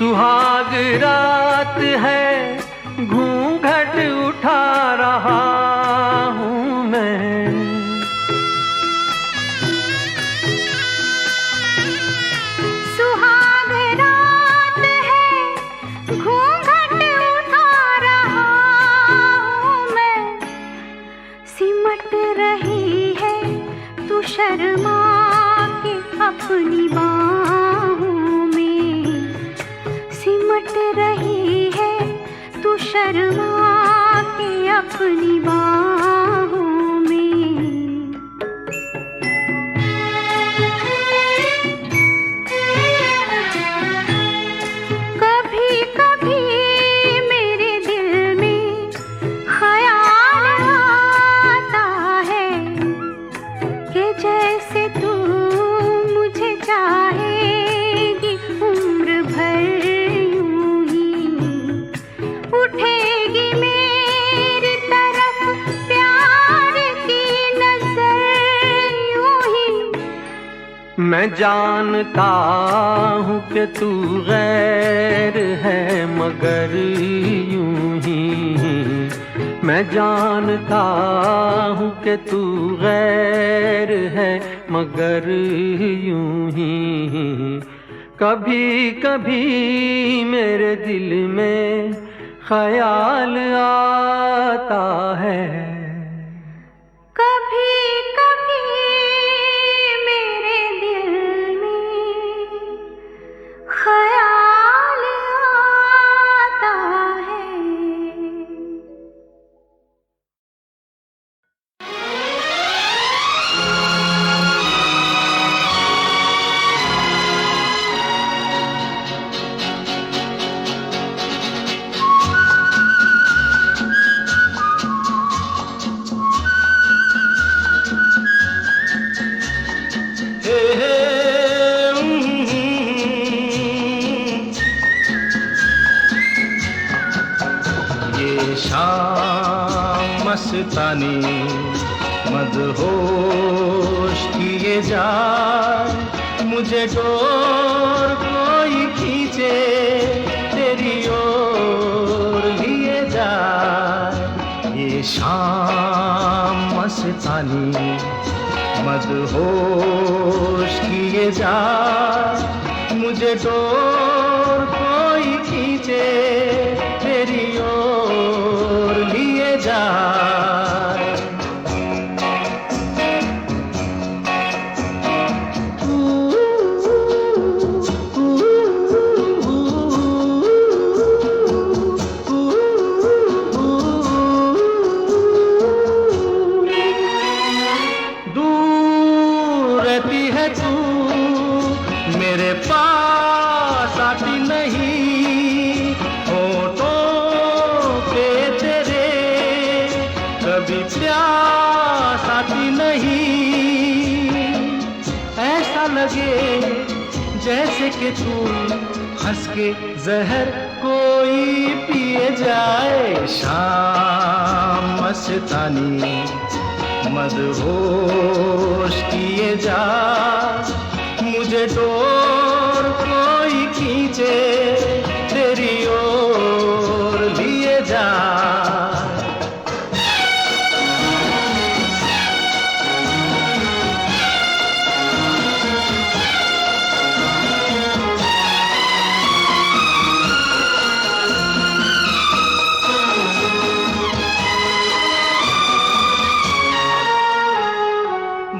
सुहाग रात है, घूंघट उठा रहा हूँ मैं। सुहाग रात है, घूंघट उठा रहा हूँ मैं। सिमट रही है तू शर्मा के अपनी बाहों में। सिमट रही है तू शर्मा के अपनी बाहों में। कभी कभी मेरे दिल में ख्याल आता है कि जैसे तू मुझे चाहेगी उम्र भर यूं ही। उठेगी मेरी तरफ प्यार की नजर यूं ही। मैं जानता हूँ कि तू गैर है मगर यूं ही। मैं जानता हूँ कि तू गैर है मगर यूं ही। कभी कभी मेरे दिल में ख्याल आता है। कभी कभी मेरे दिल में ख्याल आता है। ये शाम मस्तानी मदहोश किए जाए। मुझे डोर कोई खींचे तेरी ओर लिए जाए। ये शाम मस्तानी मदहोश किए जाए। मुझे डोर कोई खींचे तेरी ओर लिए जाए। दूर रहती है तू मेरे पास कभी प्यास आती नहीं, ऐसा लगे जैसे कि तू हंस के जहर कोई पिए जाए। शाम मस्तानी मदहोश किए जा, मुझे डोर कोई खींचे तेरी ओर लिए जा।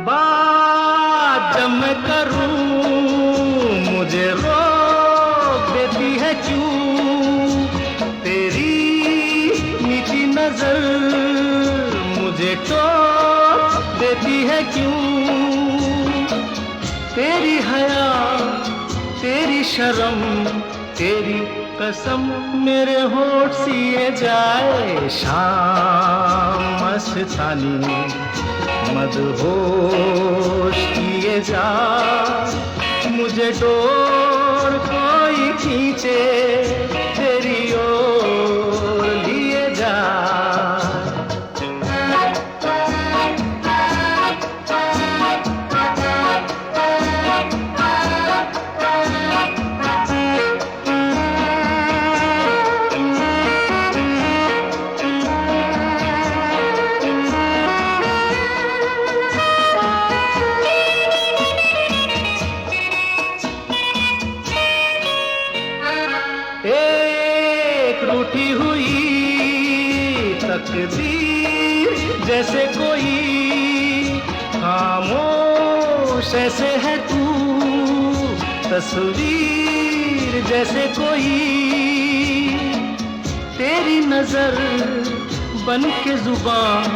बात जब मैं करूं मुझे रोक देती है क्यों, तेरी मीठी नजर मुझे टोक देती है क्यों। तेरी हया तेरी शर्म तेरी कसम मेरे होठ सिए जाए। शाम मस्तानी मदहोश किए जा, मुझे डोर कोई खींचे तेरी ओर लिए जा। एक रूठी हुई तकदीर जैसे कोई, खामोश ऐसे है तू तस्वीर जैसे कोई। तेरी नजर बन के जुबान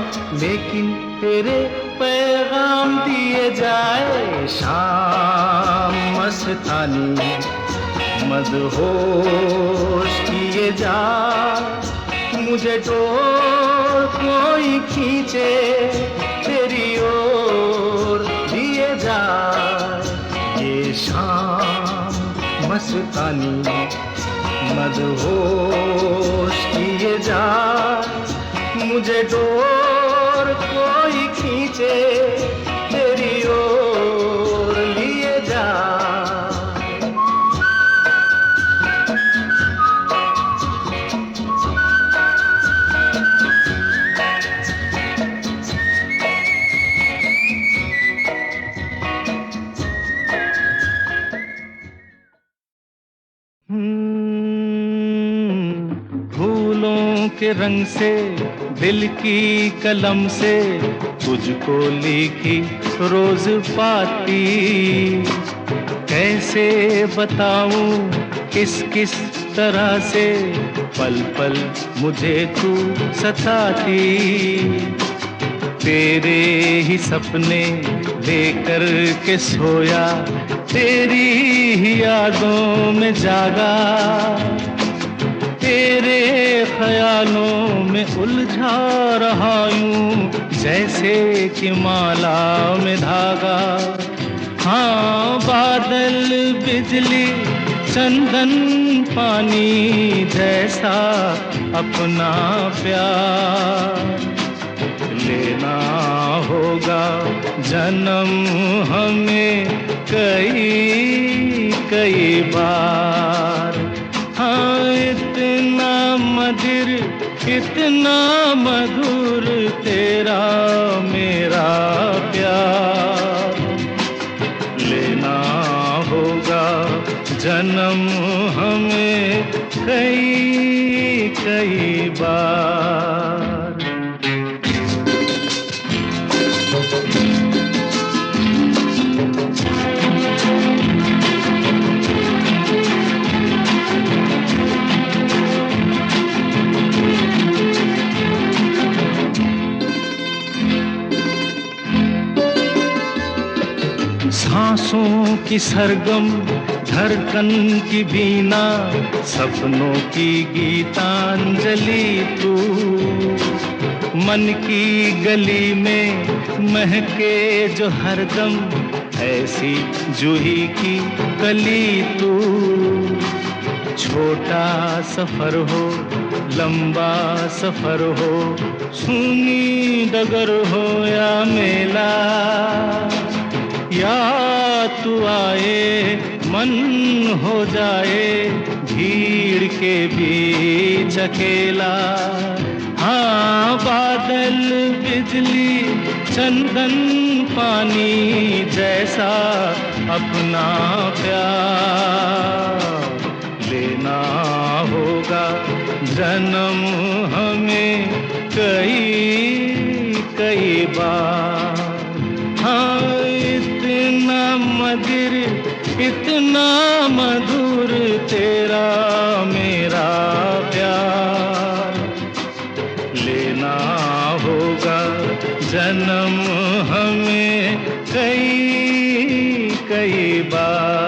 लेकिन तेरे पैगाम दिए जाए। शाम मस्तानी मदहोश किए जा, मुझे डोर कोई खींचे तेरी ओर लिए जा। ये शाम मस्तानी मदहोश किए जा, मुझे डोर कोई खींचे तेरी ओर लिए जा। फूलों के रंग से दिल की कलम से तुझको लिखी रोज पाती, कैसे बताऊं किस किस तरह से पल पल मुझे तू सताती। तेरे ही सपने लेकर के सोया, तेरी ही यादों में जागा, तेरे ख्यालों में उलझा रहा यूं जैसे कि माला में धागा। हाँ बादल बिजली चंदन पानी जैसा अपना प्यार लेना होगा जन्म हमें कई कई बार। हाँ इतना मधुर इतना मधुर तेरा मेरा प्यार, लेना होगा जन्म हमें कई कई बार। सांसों की सरगम धड़कन की बीना, सपनों की गीतांजलि तू। मन की गली में महके जो हरदम, ऐसी जूही की कली तू। छोटा सफर हो, लंबा सफर हो, सूनी डगर हो या मेला, या तू आए मन हो जाए भीड़ के बीच अकेला। हाँ, बादल बिजली चंदन पानी जैसा अपना प्यार लेना होगा जन्म हमें कई कई बार। हाँ, इतना मधुर इतना मधुर तेरा मेरा प्यार लेना होगा जन्म हमें कई कई बार।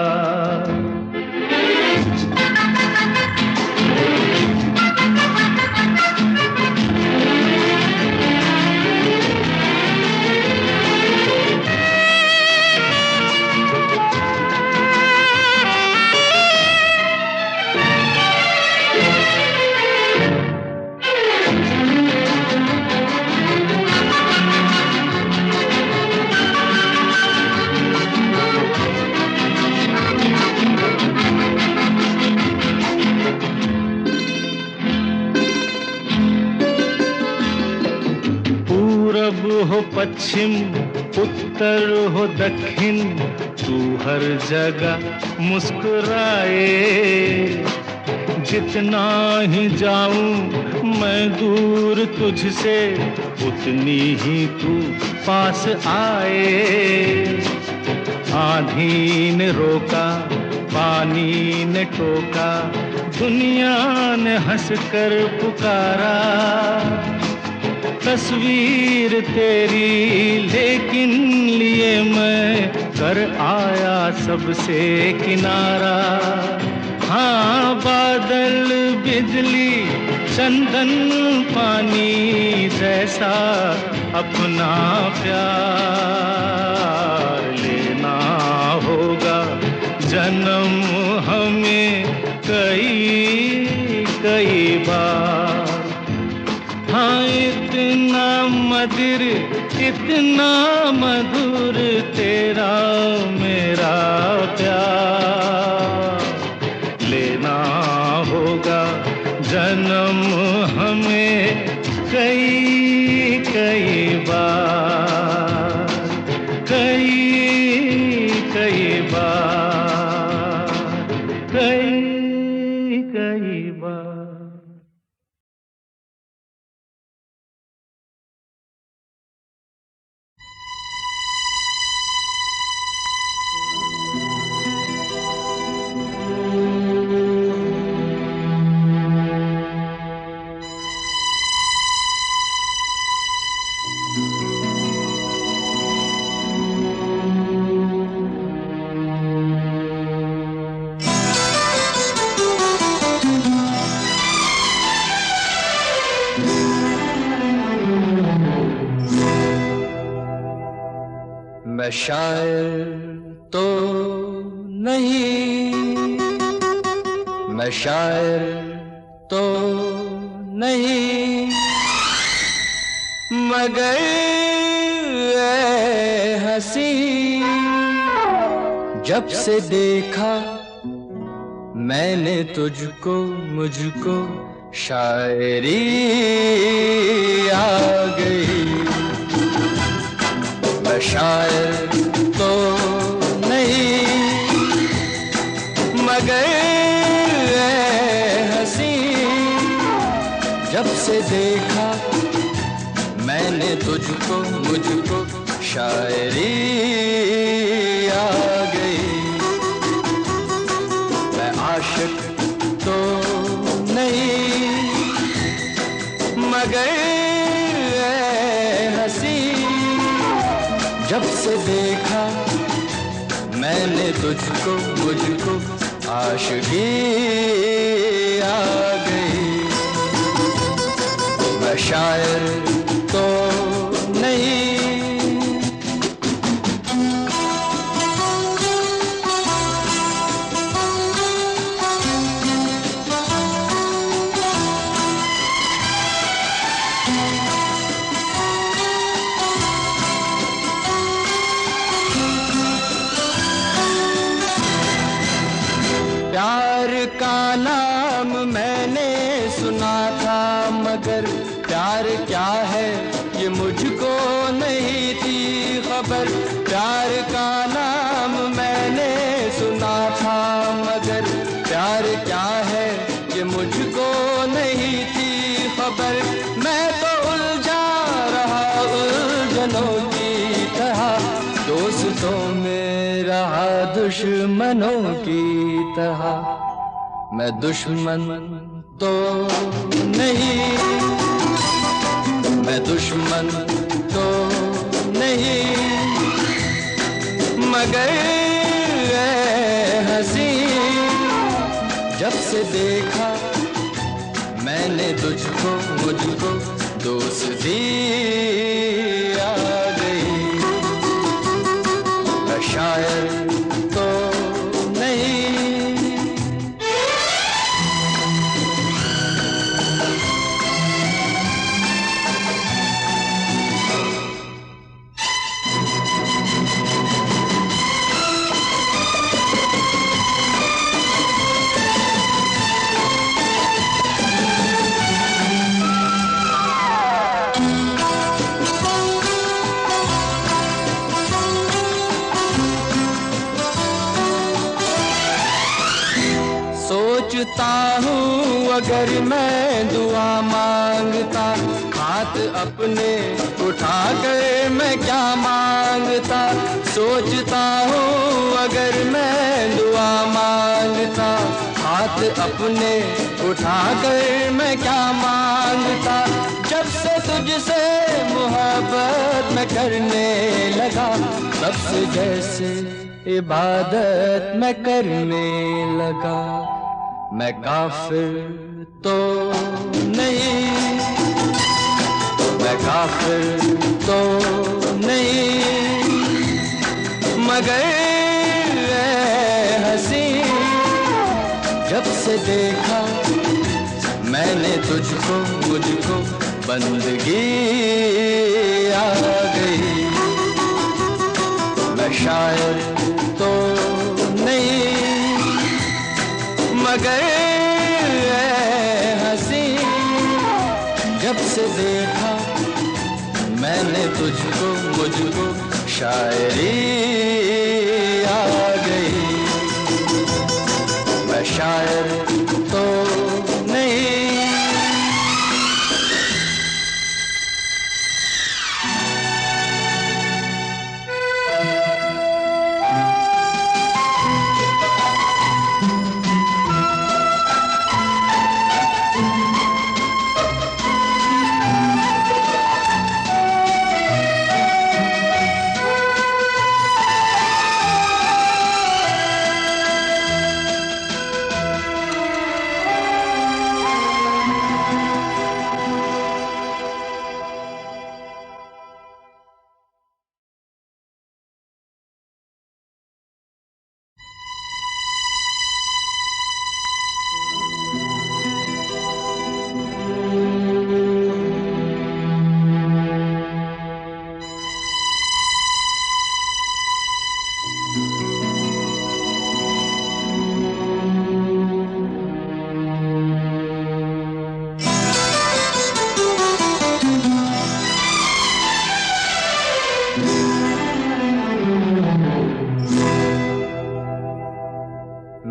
हो पश्चिम उत्तर हो दक्षिण, तू हर जगह मुस्कुराए। जितना ही जाऊं मैं दूर तुझसे, उतनी ही तू पास आए। आंधी ने रोका, पानी ने टोका, दुनिया ने हंसकर पुकारा। तस्वीर तेरी लेकिन लिए मैं कर आया सबसे किनारा। हाँ, बादल बिजली चंदन पानी जैसा अपना प्यार लेना होगा जन्म हमें कई कई बार। हाँ, इतना मधुर इतना मधुर तेरा मेरा प्यार लेना होगा जन्म हमें कई कई बार, कई कई बार, कई कई बार। मैं शायर तो नहीं, मैं शायर तो नहीं, मगर ऐ हंसी जब से देखा मैंने तुझको मुझको शायरी आ गई। मैं शायर तो नहीं, मगर ऐ हंसी जब से देखा मैंने तुझको मुझको शायरी आ गई। मैं आशिक तो नहीं, मगर ऐ हंसी जब से देखा मैंने तुझको मुझको आशिकी आ गई। मैं शायर तो नहीं। प्यार का नाम मैंने सुना था, मगर प्यार क्या है ये मुझको नहीं थी खबर। प्यार का नाम मैंने सुना था, मगर प्यार क्या है ये मुझको नहीं थी खबर। मैं तो उलझा रहा उलझनों की तरह, दोस्तों में रहा दुश्मनों की तरह। मैं दुश्मन तो नहीं, मैं दुश्मन तो नहीं, मगर ऐ हंसी जब से देखा मैंने तुझको मुझको दोस्ती आ गई। मैं शायर तो नहीं। सोचता हूँ अगर मैं दुआ मांगता, हाथ अपने उठा कर मैं क्या मांगता। सोचता हूँ अगर मैं दुआ मांगता, हाथ अपने उठा कर मैं क्या मांगता। जब से तुझसे मोहब्बत मैं करने लगा, तब से जैसे इबादत मैं करने लगा। मैं काफिर तो नहीं, मैं काफिर तो नहीं, मगर ऐ हंसी जब से देखा मैंने तुझको मुझको बंदगी आ गई। मैं शायर तो नहीं, मगर ऐ हंसी जब से देखा मैंने तुझको मुझको शायरी आ गई। मैं शायर तो नहीं।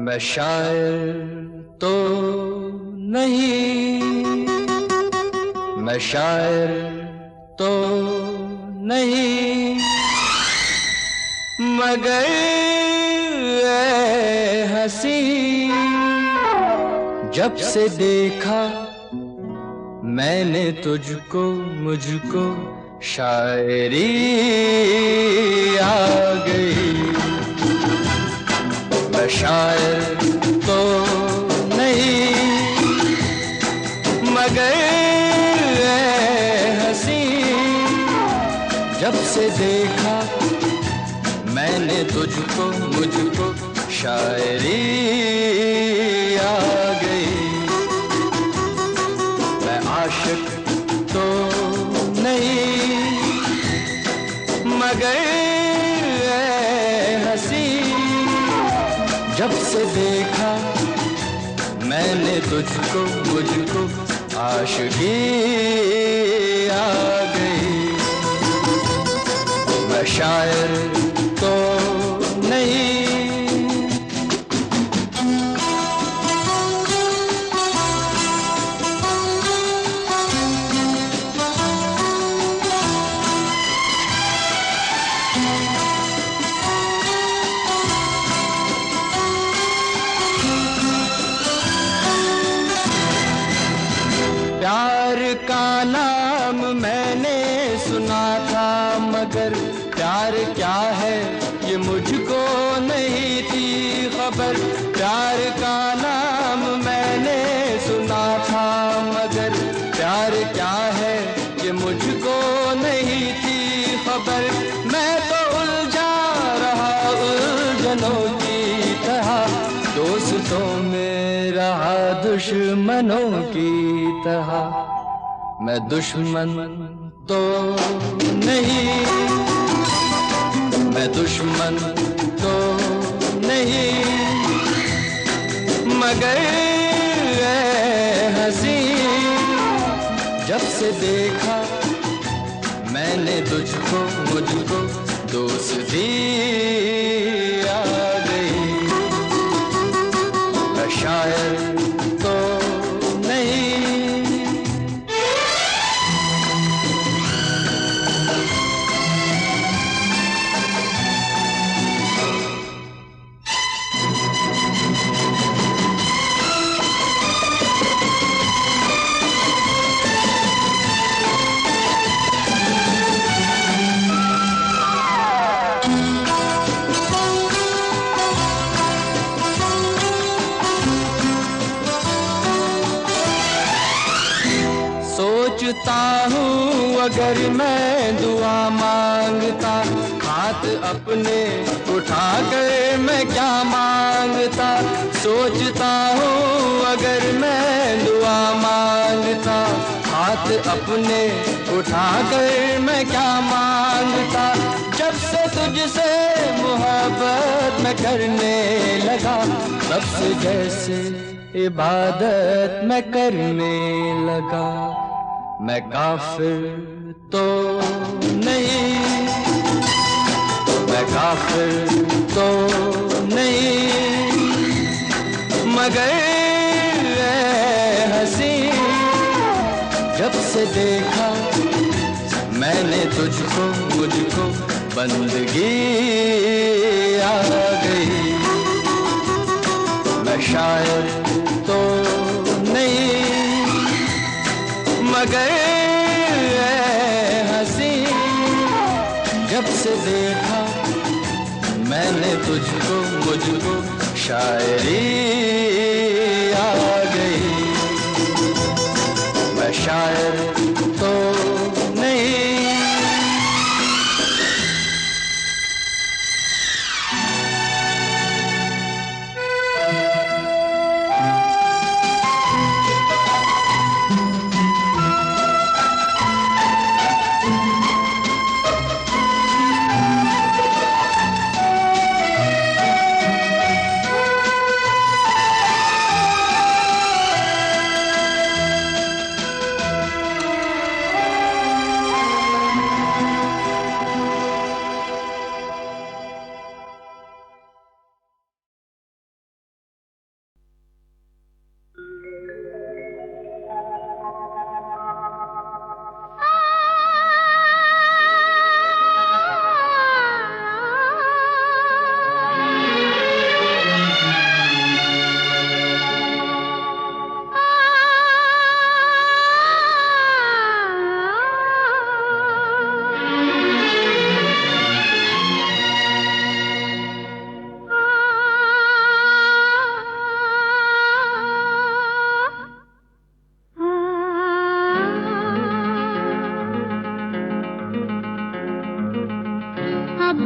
मैं शायर तो नहीं, मैं शायर तो नहीं, मगर ऐ हंसी जब से देखा मैंने तुझको मुझको शायरी आ गई। मैं शायर तो नहीं, मगर जब से देखा मैंने तुझको मुझको शायरी आ गई। मैं आशिक तो नहीं मगर हंसी, जब से देखा मैंने तुझको मुझको आशिकी आ गई। मैं शायर तो नहीं प्यार का नाम मैंने सुना था मगर प्यार क्या है ये मुझको नहीं थी खबर। प्यार का नाम मैंने सुना था मगर प्यार क्या है ये मुझको नहीं थी खबर। मैं तो उलझा रहा उलझनों की तरह, दोस्तों में रहा दुश्मनों की तरह। मैं दुश्मन तो नहीं, मैं दुश्मन तो नहीं मगर हंसी, जब से देखा मैंने तुझको मुझको दोस्ती आ गई। मैं शायर तो नहीं सोचता हूँ अगर मैं दुआ मांगता, हाथ अपने उठा कर मैं क्या मांगता। सोचता हूँ अगर मैं दुआ मांगता, हाथ अपने उठा कर मैं क्या मांगता। जब से तुझसे मोहब्बत मैं करने लगा, तब से जैसे इबादत मैं करने लगा। मैं काफिर तो नहीं, मैं काफिर तो नहीं मगर हंसी, जब से देखा मैंने तुझको मुझको बंदगी आ गई। मैं शायर तो नहीं मगर हंसी, जब से देखा मैंने तुझको मुझको शायरी आ गई। मैं शायर तो नहीं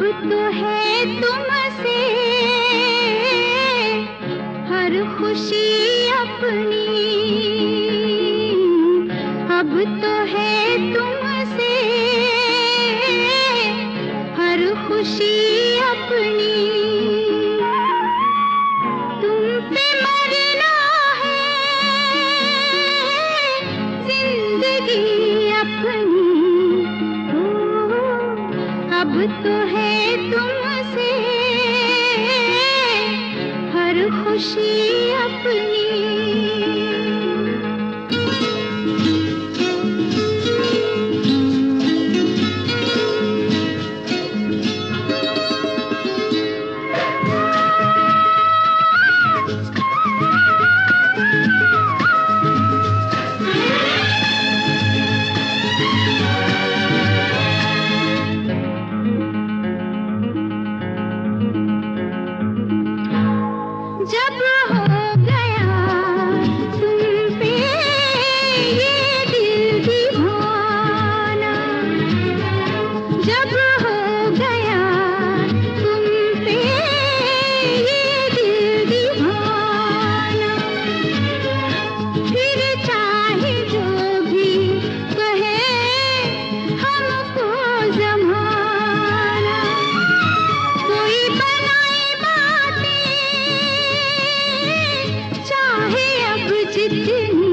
अब तो है तुमसे हर खुशी अपनी, अब तो है तुमसे हर खुशी अपनी। तुम पे मरना है जिंदगी अपनी, अब तो है तुमसे हर खुशी अपनी। जब हो गया तुम पे ये दिल दीवाना, जब हो गया तुम पे ये दिल दीवाना, फिर चाहे जो भी कहे हमको जमाना, कोई बनाए बातें चाहे अब जितनी,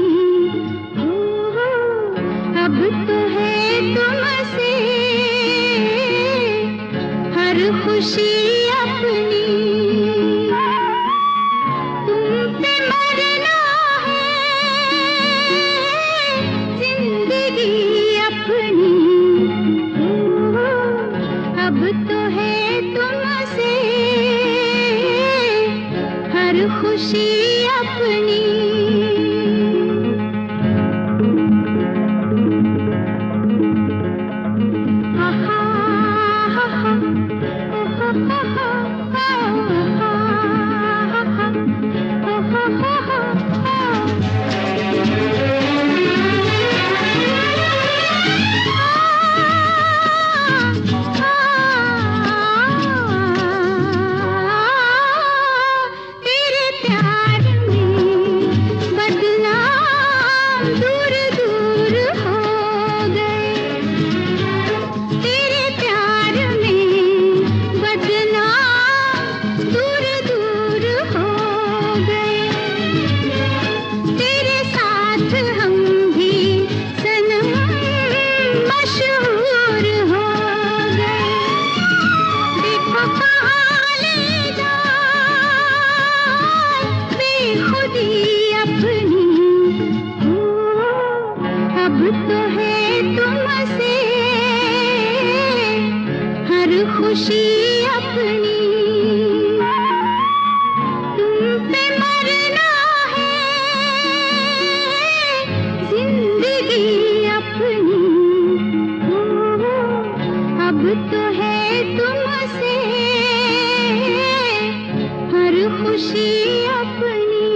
अब तो है तुमसे हर खुशी अपनी। तुम पे मरना है जिंदगी अपनी, अब तो है तुमसे हर खुशी अपनी। आहा, आहा, तेरे प्यार में बदनाम दूर दूर हो गए, तेरे प्यार में बदनाम दूर दूर हो गए, तेरे साथ हम भी सनम मशहूर हो गए। देखो कहाँ ले जाए बेखुदी अपनी, अब तो है तुमसे हर खुशी अपनी। तुम पे मरना है जिंदगी अपनी, अब तो है तुमसे हर खुशी अपनी।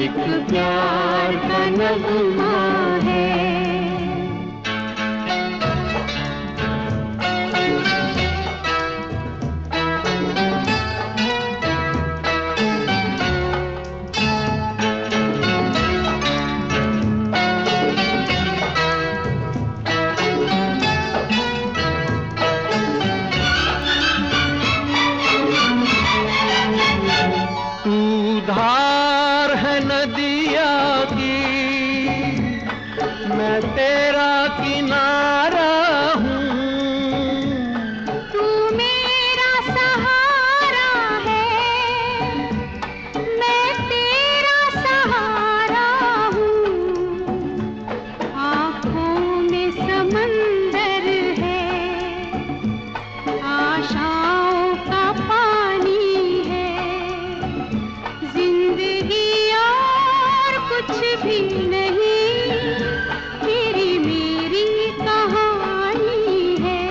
एक प्यार का नगमा है। धार है नदिया की, मैं तेरा किनारा हूँ। तू मेरा सहारा है, मैं तेरा सहारा हूँ। आँखों में समंदर है, आशाओं का पानी है। जिंदगी और कुछ भी नहीं, तेरी मेरी कहानी है।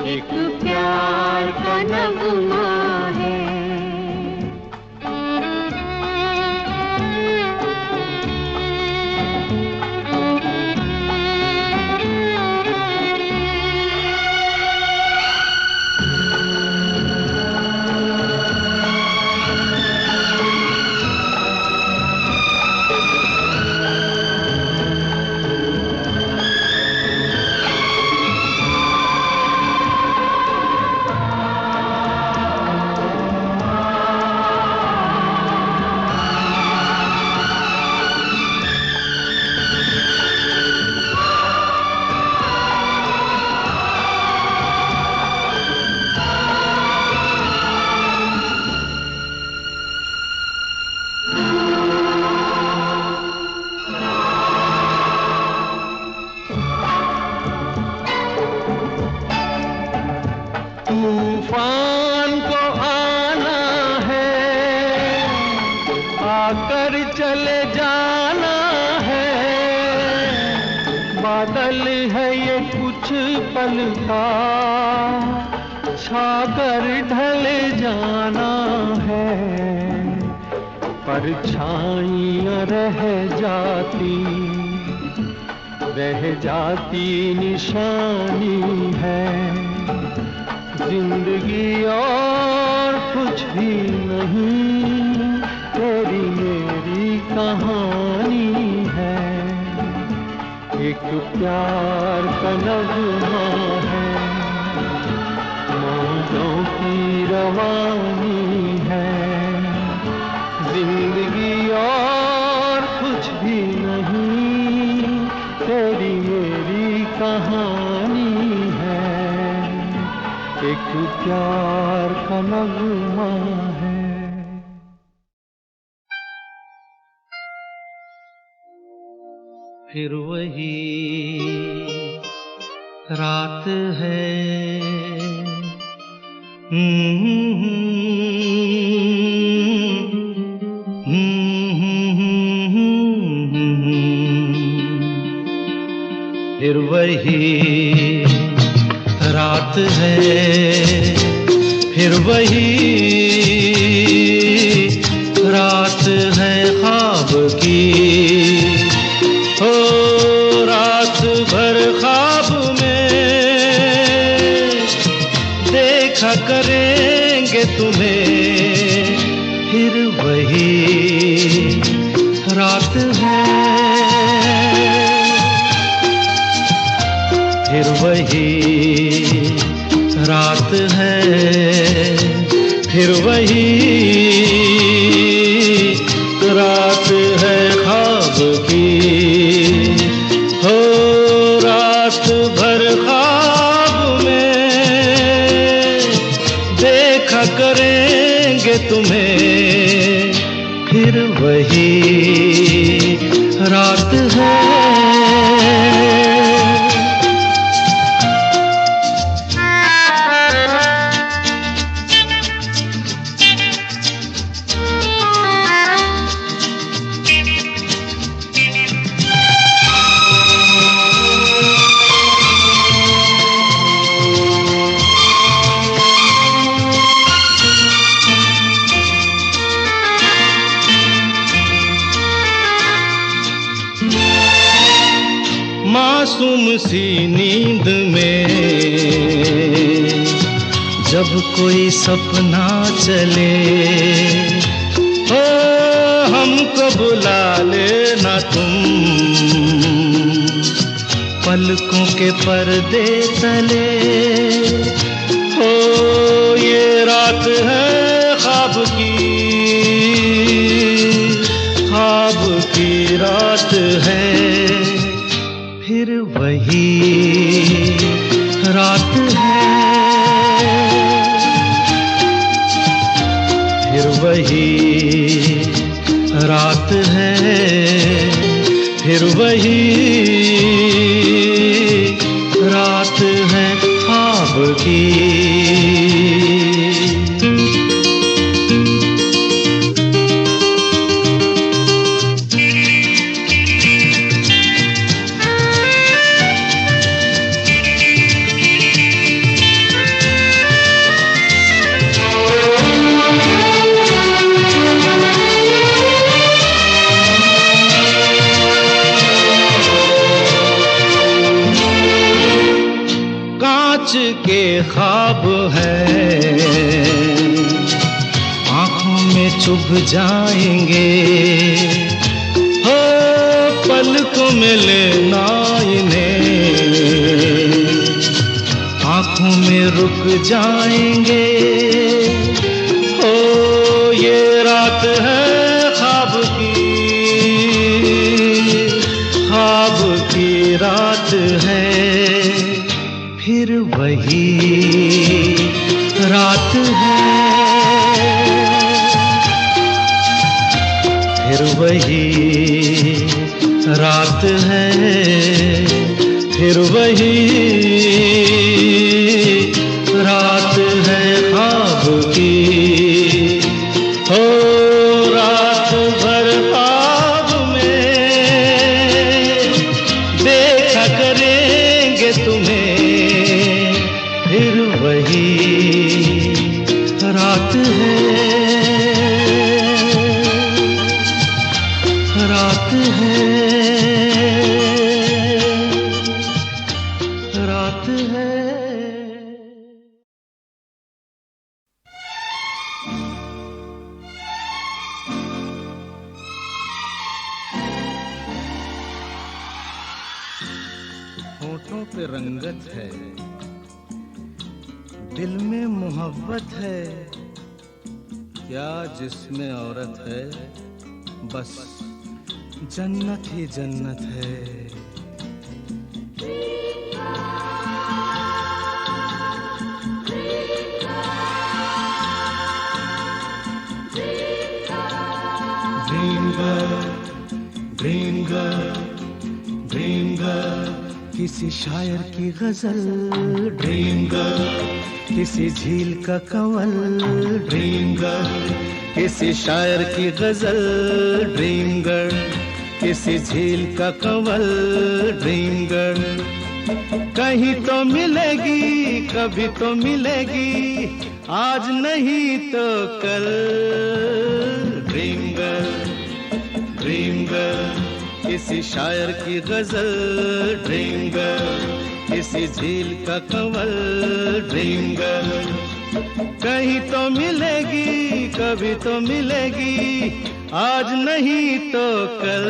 एक प्यार का नगमा है। तूफान को आना है, आकर चले जाना है। बादल है ये कुछ पल का, छाकर ढले जाना है। परछाइयाँ रह जाती निशानी है। जिंदगी और कुछ भी नहीं, तेरी मेरी कहानी है। एक प्यार का नगमा है, मौजों की रवानी है। जिंदगी और कुछ भी नहीं, तेरी मेरी कहानी है। एक प्यार का नगमा है। फिर वही रात है, फिर वही रात है, फिर वही रात है ख्वाब की। हो रात भर ख्वाब में देखा करेंगे तुम्हें। फिर वही रात है, फिर वही रात है, फिर वही रात है ख्वाब की। हो रात भर ख्वाब में देखा करेंगे तुम्हें। फिर वही रात है। मासूम सी नींद में जब कोई सपना चले, ओ हमको बुला लेना तुम पलकों के पर्दे तले। हो ये रात है ख्वाब की रात है, फिर वही रात है, फिर वही रात है, फिर वही रात है ख्वाब की। के ख्वाब है आँखों में चुभ जाएंगे, हो पलकों में लेना इन्हें आँखों में रुक जाएंगे। हो ये रात है ख्वाब की रात है, फिर वही रात है, फिर वही रात है, फिर वही रात है ख्वाब की। हो रात भर ख्वाब में देखा करेंगे तुम्हें, फिर वही रात है, रात है, रात है। होठों पे रंगत है, दिल में मोहब्बत है, क्या जिसमें औरत है, बस जन्नत ही जन्नत है। Dream girl, dream girl, dream girl, किसी शायर की गजल, ड्रीम गर्ल, किसी झील का कंवल, ड्रीम गर्ल, किसी शायर की गजल, ड्रीम गर्ल, किसी झील का कंवल, ड्रीम गर्ल। कहीं तो मिलेगी, कभी तो मिलेगी, आज नहीं तो कल, ड्रीम गर्ल, ड्रीम गर्ल, किसी शायर की गजल, ड्रीम गर्ल, किसी झील का कंवल, ड्रीम गर्ल। कहीं तो मिलेगी, कभी तो मिलेगी, आज नहीं तो कल,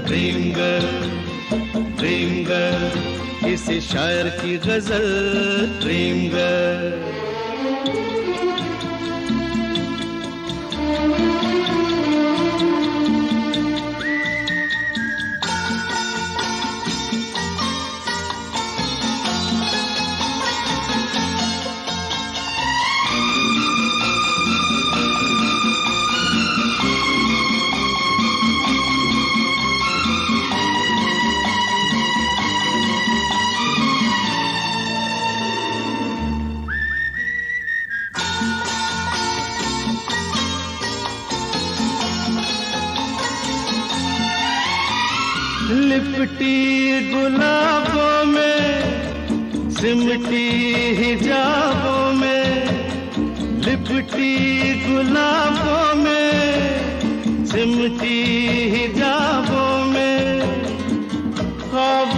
ड्रीम गर्ल, ड्रीम गर्ल, किसी शायर की गजल, ड्रीम गर्ल। लिपटी गुलाबों में, सिमटी हिजाबों में, लिपटी गुलाबों में, सिमटी हिजाबों में, ख्वाब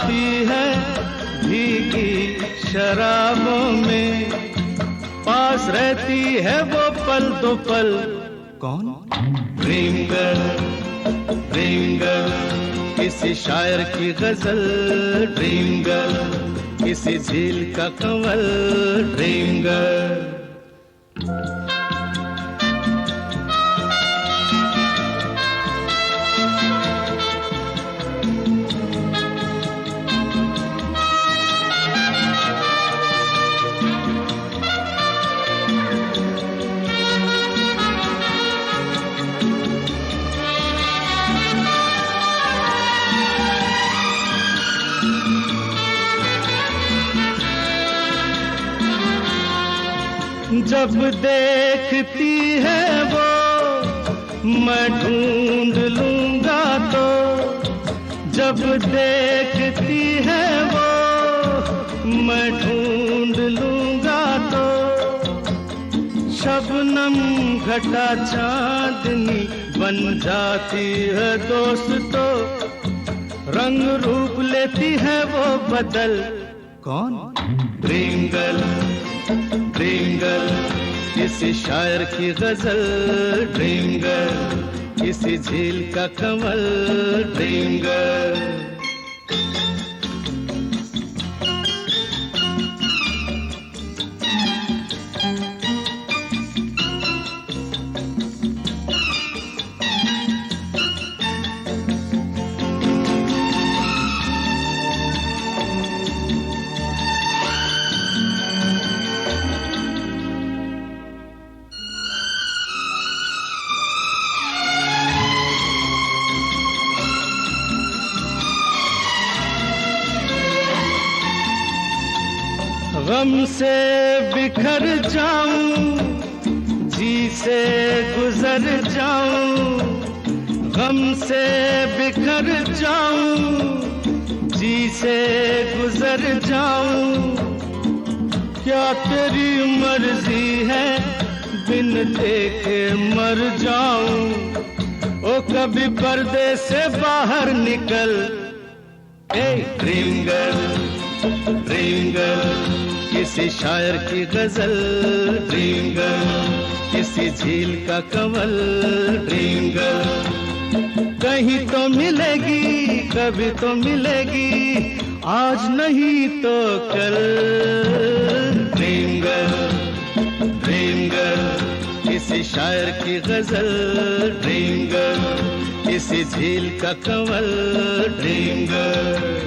आती है भीगी शराबों में, पास रहती है वो पल दो पल। कौन? ड्रीम गर्ल, किसी शायर की गजल। ड्रीम गर्ल, किसी झील का कंवल। Dream girl. जब देखती है वो मैं ढूंढ लूंगा तो, जब देखती है वो मैं ढूंढ लूंगा तो, शबनम घटा चांदनी बन जाती है दोस्तों, रंग रूप लेती है वो बदल। कौन? ड्रीम गर्ल, किसी शायर की गजल। ड्रीम गर्ल, किसी झील का कमल। Dream girl. गम से बिखर जाऊं, जी से गुजर जाऊं, गम से बिखर जाऊं, जी से गुजर जाऊं। क्या तेरी मर्जी है बिन देखे मर जाऊं। ओ कभी पर्दे से बाहर निकल। ड्रीम गर्ल, किसी शायर की गजल। ड्रीम गर्ल, किसी झील का कंवल। ड्रीम गर्ल, कहीं तो मिलेगी, कभी तो मिलेगी, आज नहीं तो कल। ड्रीम गर्ल, किसी शायर की गजल। ड्रीम गर्ल, किसी झील का कंवल। Dream girl.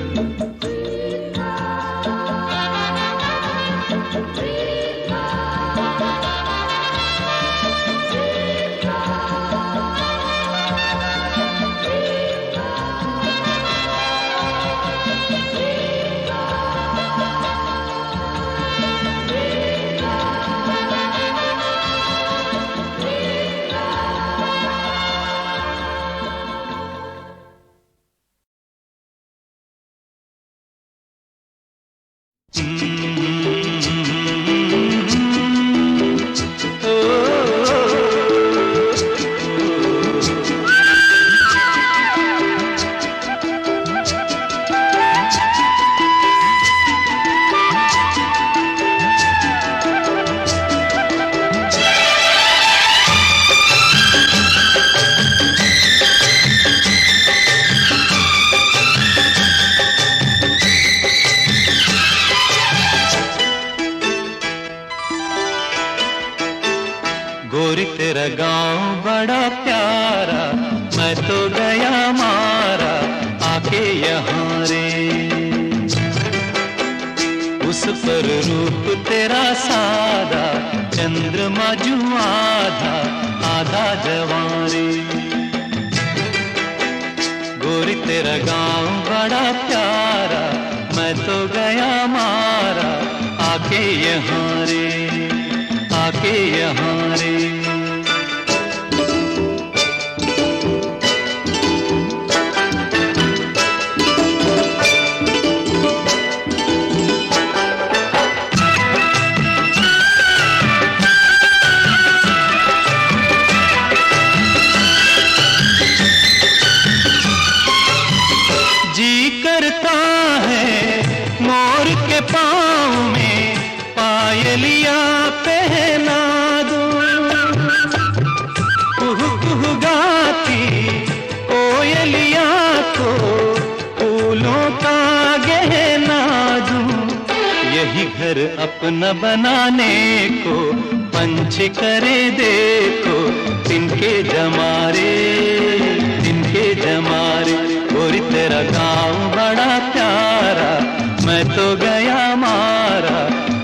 गोरी तेरा गांव बड़ा प्यारा, मैं तो गया मारा आके यहाँ रे। उस पर रूप तेरा सादा, चंद्रमा जू आधा आधा जवां रे। गोरी तेरा गांव बड़ा प्यारा, मैं तो गया मारा आके यहाँ रे, आके यहाँ रे। जी करता है अपना बनाने को पंछी करे देखो तिनके जमारे गोरी तेरा गाँव बड़ा प्यारा मैं तो गया मारा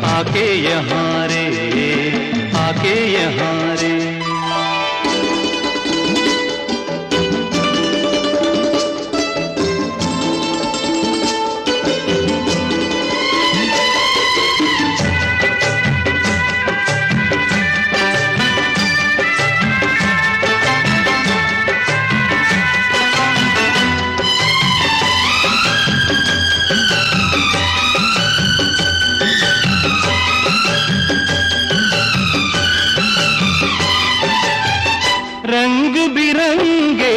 आके यहाँ रे आके यहाँ रे। रंग बिरंगे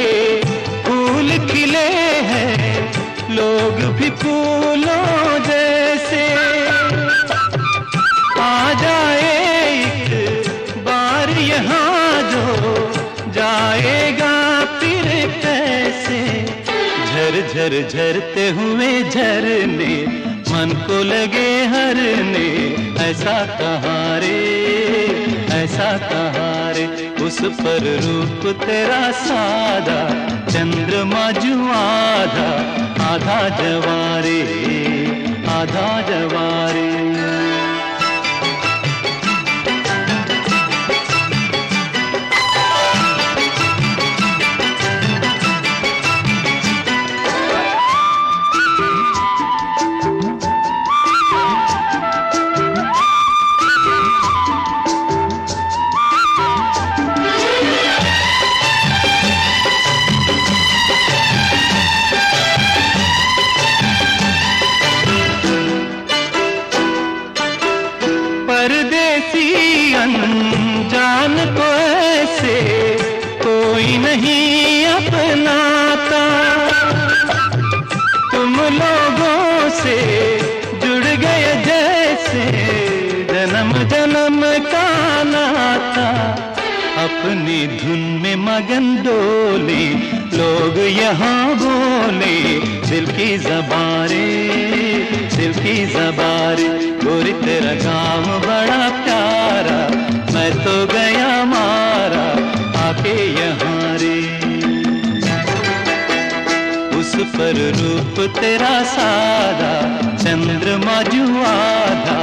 फूल खिले हैं लोग भी फूलों जैसे। आ जाए एक बार यहाँ जो जाएगा फिर कैसे। झर झर झरते हुए झरने मन को लगे हरने ऐसा कहाँ रे उस पर रूप तेरा सादा चंद्रमा जो आधा आधा जवारे आधा जवारे। अनजान को ऐसे कोई नहीं अपनाता। तुम लोगों से जुड़ गए जैसे जन्म जन्म का नाता। अपनी धुन में मगन डोले लोग यहाँ बोले दिल की ज़बारे गोरी तेरा गाँव बड़ा प्यारा मैं तो गया मारा आके यहाँ रे। उस पर रूप तेरा सादा चंद्रमा जो आधा